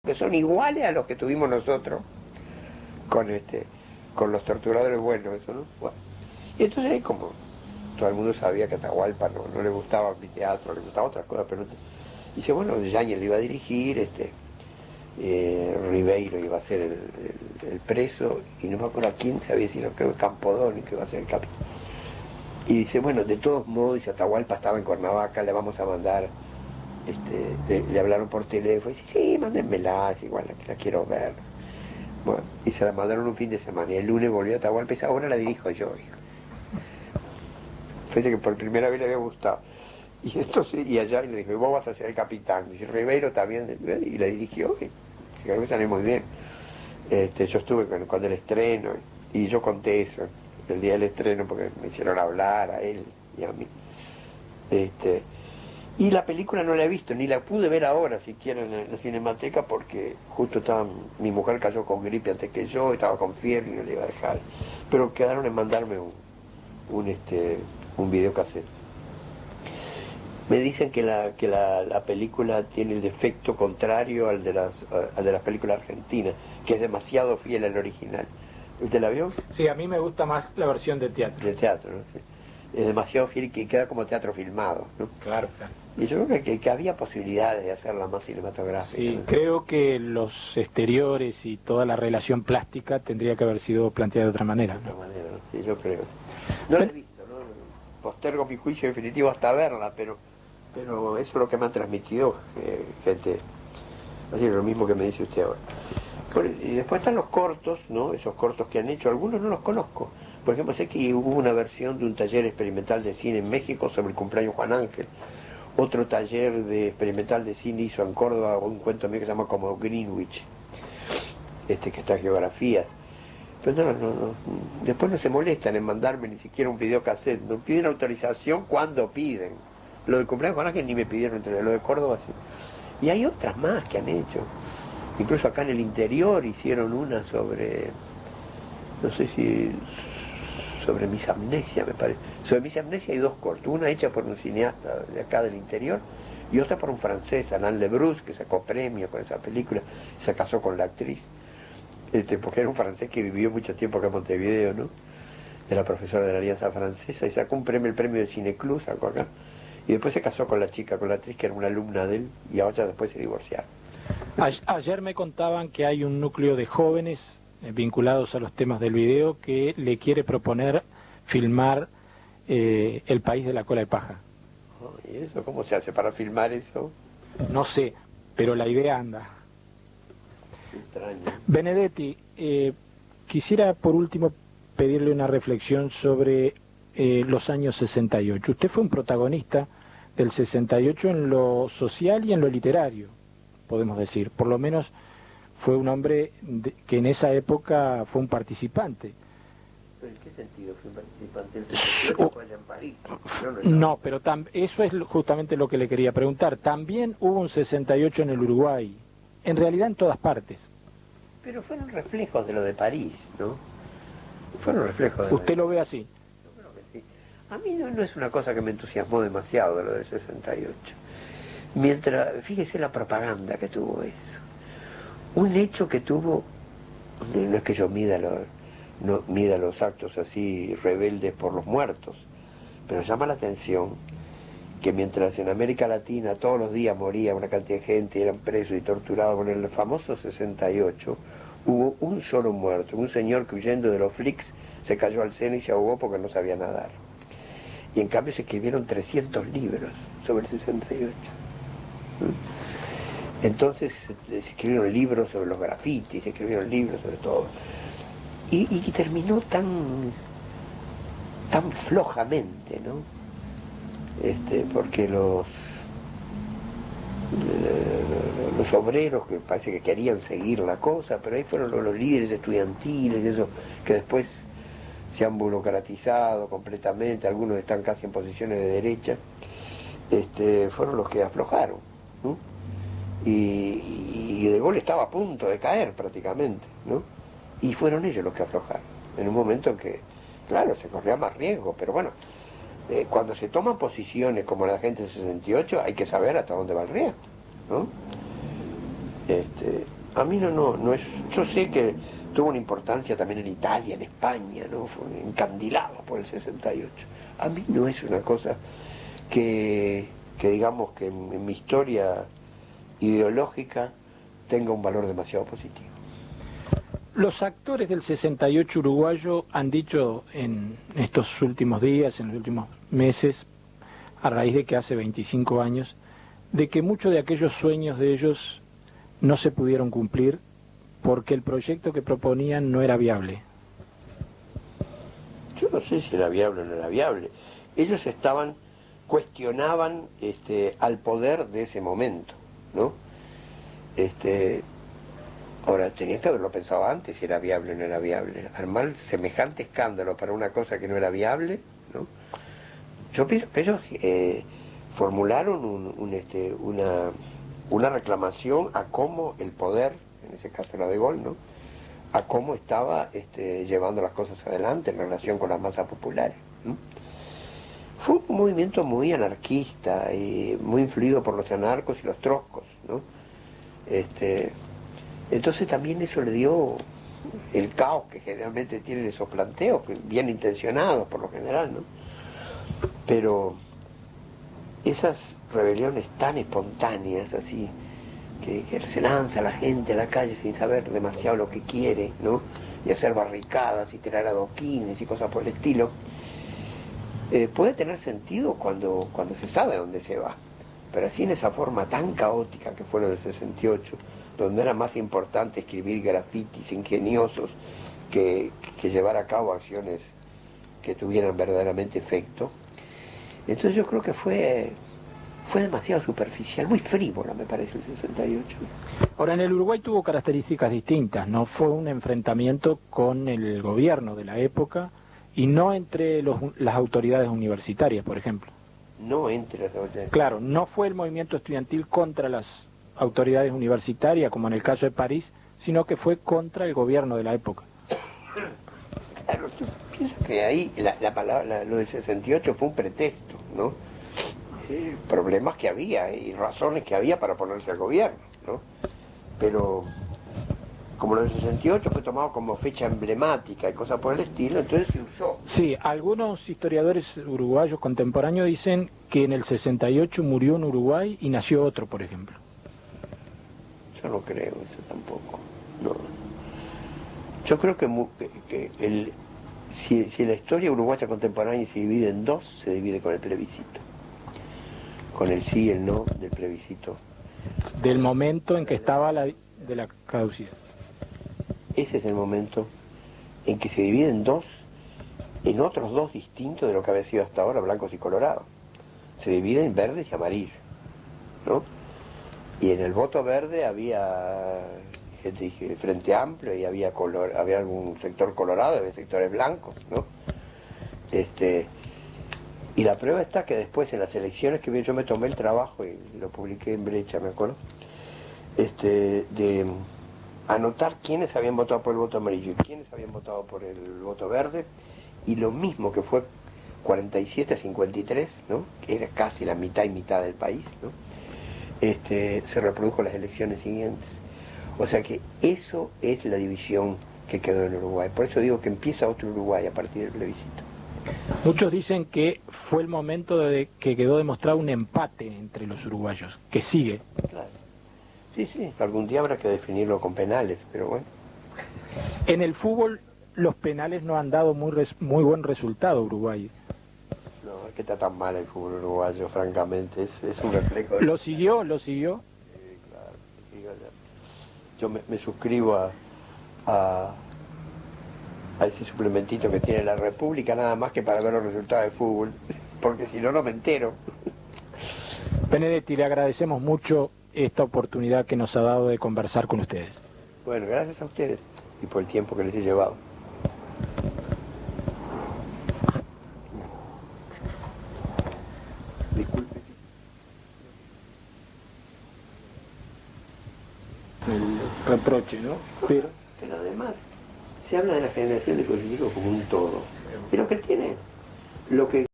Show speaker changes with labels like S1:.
S1: que son iguales a los que tuvimos nosotros con los torturadores buenos, eso, ¿no? Bueno. Y entonces ahí como todo el mundo sabía que a Atahualpa no le gustaba mi teatro, le gustaba otras cosas, pero dice, bueno, Yáñez le iba a dirigir, Ribeiro iba a ser el preso, y no me acuerdo a quién se había sido, creo que Campodónico que iba a ser el capitán. Y dice, bueno, de todos modos, dice, Atahualpa estaba en Cuernavaca, le vamos a mandar, le hablaron por teléfono, y dice, sí, mándenmela, es igual, la quiero ver. Bueno, y se la mandaron un fin de semana, y el lunes volvió a Atahualpa y dice, ahora la dirijo yo, hijo. Parece que por primera vez le había gustado. Y entonces, y allá, y le dijo, vos vas a ser el capitán. Dice, Ribeiro también, y la dirigió, y creo que salió muy bien. Yo estuve cuando el estreno, y yo conté eso, el día del estreno, porque me hicieron hablar a él y a mí. Y la película no la he visto, ni la pude ver ahora siquiera en la Cinemateca, porque justo mi mujer cayó con gripe antes que yo, estaba con fiebre y no le iba a dejar. Pero quedaron en mandarme un videocassette. Me dicen que la película tiene el defecto contrario al de las películas argentinas, que es demasiado fiel al original. ¿Usted la vio?
S2: Sí, a mí me gusta más la versión de teatro.
S1: De teatro, ¿no? Sí. Es demasiado fiel, que queda como teatro filmado, ¿no?
S2: Claro, claro.
S1: Y yo creo que había posibilidades de hacerla más cinematográfica.
S2: Sí,
S1: ¿no?
S2: creo que los exteriores y toda la relación plástica tendría que haber sido planteada de otra manera.
S1: De otra manera, ¿no? Sí, yo creo. No la he visto, ¿no? Postergo mi juicio definitivo hasta verla, pero eso es lo que me han transmitido gente. Así es lo mismo que me dice usted ahora. Y después están los cortos, ¿no? Esos cortos que han hecho, algunos no los conozco. Por ejemplo, sé que hubo una versión de un taller experimental de cine en México sobre el cumpleaños Juan Ángel. Otro taller experimental de cine hizo en Córdoba un cuento mío que se llama como Greenwich, que está en geografías. Pero no, después no se molestan en mandarme ni siquiera un videocassette, no piden autorización cuando piden. Lo del cumpleaños Juan Ángel ni me pidieron, lo de Córdoba sí. Y hay otras más que han hecho. Incluso acá en el interior hicieron una sobre, no sé si, sobre Mis Amnesia, me parece. Sobre Mis Amnesia hay dos cortos, una hecha por un cineasta de acá del interior y otra por un francés, Alain Lebrousse, que sacó premio con esa película, se casó con la actriz, porque era un francés que vivió mucho tiempo acá en Montevideo, ¿no? Era profesora de la Alianza Francesa y sacó el premio de Cineclub, sacó acá. Y después se casó con la chica, con la actriz que era una alumna de él, y ahora después se divorciaron.
S2: Ayer me contaban que hay un núcleo de jóvenes vinculados a los temas del video que le quiere proponer filmar El país de la cola de paja.
S1: ¿Y eso cómo se hace para filmar eso?
S2: No sé, pero la idea anda.
S1: Extraño.
S2: Benedetti, quisiera por último pedirle una reflexión sobre los años 68. Usted fue un protagonista del 68 en lo social y en lo literario, podemos decir. Por lo menos fue un hombre que en esa época fue un participante.
S1: ¿Pero en qué sentido fue un participante? ¿El 68 fue allá en París?
S2: No, pero eso es justamente lo que le quería preguntar. También hubo un 68 en el Uruguay, en realidad en todas partes.
S1: Pero fueron reflejos de lo de París, ¿no? Fueron reflejos de
S2: ¿Usted lo ve así?
S1: Yo creo que sí. A mí no es una cosa que me entusiasmó demasiado de lo del 68. Fíjese la propaganda que tuvo eso. Un hecho que tuvo, no es que yo mida los actos así rebeldes por los muertos, pero llama la atención que mientras en América Latina todos los días moría una cantidad de gente, eran presos y torturados, con el famoso 68 hubo un solo muerto, un señor que huyendo de los flicks se cayó al Sena y se ahogó porque no sabía nadar. Y en cambio se escribieron 300 libros sobre el 68. Entonces se escribieron libros sobre los grafitis, se escribieron libros sobre todo. Y terminó tan flojamente, ¿no? Porque los obreros que parece que querían seguir la cosa, pero ahí fueron los líderes estudiantiles y eso, que después se han burocratizado completamente, algunos están casi en posiciones de derecha, fueron los que aflojaron, ¿no? Y De Gaulle estaba a punto de caer prácticamente, ¿no? Y fueron ellos los que aflojaron, en un momento en que, claro, se corría más riesgo, pero bueno, cuando se toman posiciones como la gente del 68, hay que saber hasta dónde va el riesgo, ¿no? A mí no es, yo sé que tuvo una importancia también en Italia, en España, ¿no? Fue encandilado por el 68. A mí no es una cosa que digamos que en mi historia ideológica tenga un valor demasiado positivo.
S2: Los actores del 68 uruguayo han dicho en estos últimos días, en los últimos meses, a raíz de que hace 25 años, de que muchos de aquellos sueños de ellos no se pudieron cumplir porque el proyecto que proponían no era viable.
S1: Yo no sé si era viable o no era viable. Ellos cuestionaban al poder de ese momento, ¿no? Ahora, tenían que haberlo pensado antes si era viable o no era viable. Armar semejante escándalo para una cosa que no era viable, ¿no? Yo pienso que ellos formularon una reclamación a cómo el poder, en ese caso era de Gaulle, ¿no? A cómo estaba llevando las cosas adelante en relación con las masas populares, ¿no? Fue un movimiento muy anarquista y muy influido por los anarcos y los trotskos, ¿no? Entonces también eso le dio el caos que generalmente tienen esos planteos, bien intencionados por lo general, ¿no? Pero esas rebeliones tan espontáneas, así, que se lanza la gente a la calle sin saber demasiado lo que quiere, ¿no? Y hacer barricadas y tirar adoquines y cosas por el estilo, puede tener sentido cuando se sabe dónde se va. Pero así en esa forma tan caótica que fue lo del 68, donde era más importante escribir grafitis ingeniosos que llevar a cabo acciones que tuvieran verdaderamente efecto. Entonces yo creo que fue demasiado superficial, muy frívola me parece el 68.
S2: Ahora, en el Uruguay tuvo características distintas, no fue un enfrentamiento con el gobierno de la época y no entre las autoridades universitarias, por ejemplo.
S1: No entre las autoridades.
S2: Claro, no fue el movimiento estudiantil contra las autoridades universitarias, como en el caso de París, sino que fue contra el gobierno de la época.
S1: Claro, yo pienso que ahí lo del 68 fue un pretexto, ¿no? Problemas que había y razones que había para oponerse al gobierno, ¿no? Pero como lo del 68 fue tomado como fecha emblemática y cosas por el estilo, entonces se usó.
S2: Sí, algunos historiadores uruguayos contemporáneos dicen que en el 68 murió un Uruguay y nació otro, por ejemplo.
S1: Yo no creo eso tampoco, no. Yo creo que si la historia uruguaya contemporánea se divide en dos, se divide con el plebiscito. Con el sí y el no del plebiscito.
S2: Del momento en que estaba de la caducidad.
S1: Ese es el momento en que se divide en dos, en otros dos distintos de lo que había sido hasta ahora, blancos y colorados. Se divide en verdes y amarillos, ¿no? Y en el voto verde había gente de Frente Amplio y había algún sector colorado, había sectores blancos, ¿no? Y la prueba está que después en las elecciones que yo me tomé el trabajo y lo publiqué en Brecha, me acuerdo, de anotar quiénes habían votado por el voto amarillo y quiénes habían votado por el voto verde, y lo mismo que fue 47-53, ¿no? Que era casi la mitad y mitad del país, ¿no? Se reprodujo en las elecciones siguientes. O sea que eso es la división que quedó en Uruguay. Por eso digo que empieza otro Uruguay a partir del plebiscito.
S2: Muchos dicen que fue el momento de que quedó demostrado un empate entre los uruguayos, que sigue.
S1: Claro. Sí, algún día habrá que definirlo con penales, pero bueno.
S2: En el fútbol los penales no han dado muy buen resultado, Uruguay.
S1: No, es que está tan mal el fútbol uruguayo, francamente, es un reflejo.
S2: ¿Lo siguió?
S1: Sí, claro, yo me suscribo a ese suplementito que tiene la República, nada más que para ver los resultados del fútbol, porque si no, no me entero.
S2: Benedetti, le agradecemos mucho esta oportunidad que nos ha dado de conversar con ustedes.
S1: Bueno, gracias a ustedes y por el tiempo que les he llevado. Disculpe.
S2: El reproche, ¿no? Pero
S1: además se habla de la generación de políticos como un todo, pero que tiene lo que